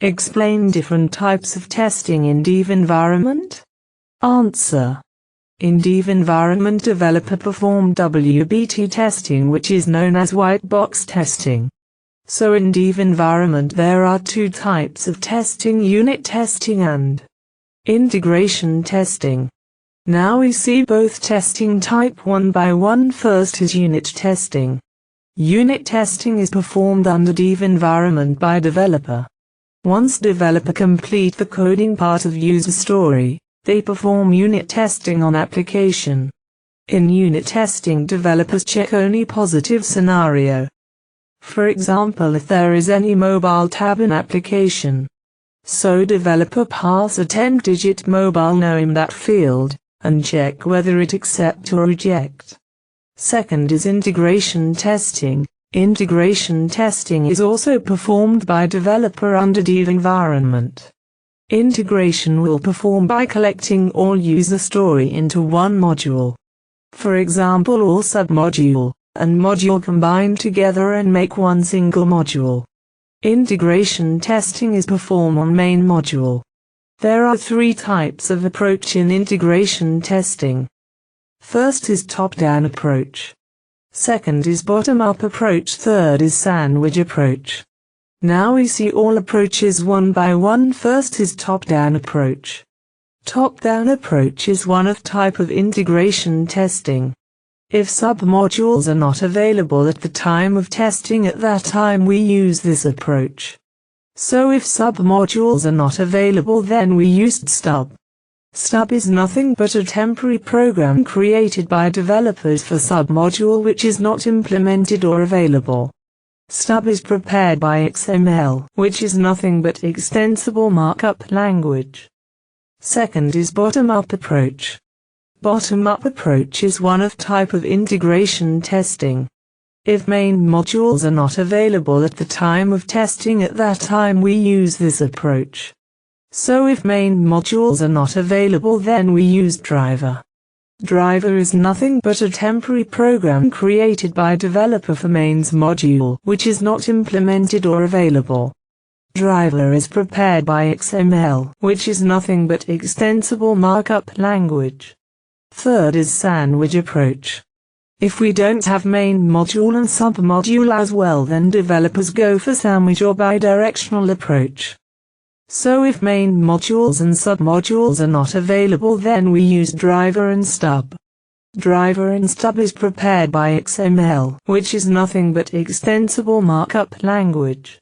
Explain different types of testing in dev environment. Answer. In dev environment, developer perform WBT testing, which is known as white box testing. So in dev environment there are two types of testing: unit testing and integration testing. Now we see both testing type one by one. First is unit testing. Unit testing is performed under dev environment by developer. Once developer complete the coding part of user story, they perform unit testing on application. In unit testing, developers check only positive scenario. For example, if there is any mobile tab in application. So developer pass a 10-digit mobile name that field, and check whether it accept or reject. Second is integration testing. Integration testing is also performed by developer under dev environment. Integration will perform by collecting all user story into one module. For example, all submodule and module combined together and make one single module. Integration testing is performed on main module. There are three types of approach in integration testing. First is top-down approach. Second is bottom-up approach. Third is sandwich approach. Now we see all approaches one by one. First is top-down approach. Top-down approach is one of type of integration testing. If submodules are not available at the time of testing, at that time we use this approach. So if submodules are not available, then we used stub. Stub is nothing but a temporary program created by developers for submodule which is not implemented or available. Stub is prepared by XML, which is nothing but extensible markup language. Second is bottom-up approach. Bottom-up approach is one of type of integration testing. If main modules are not available at the time of testing, at that time we use this approach. So if main modules are not available, then we use driver. Driver is nothing but a temporary program created by developer for mains module, which is not implemented or available. Driver is prepared by XML, which is nothing but extensible markup language. Third is sandwich approach. If we don't have main module and submodule as well, then developers go for sandwich or bidirectional approach. So if main modules and submodules are not available, then we use driver and stub. Driver and stub is prepared by XML, which is nothing but extensible markup language.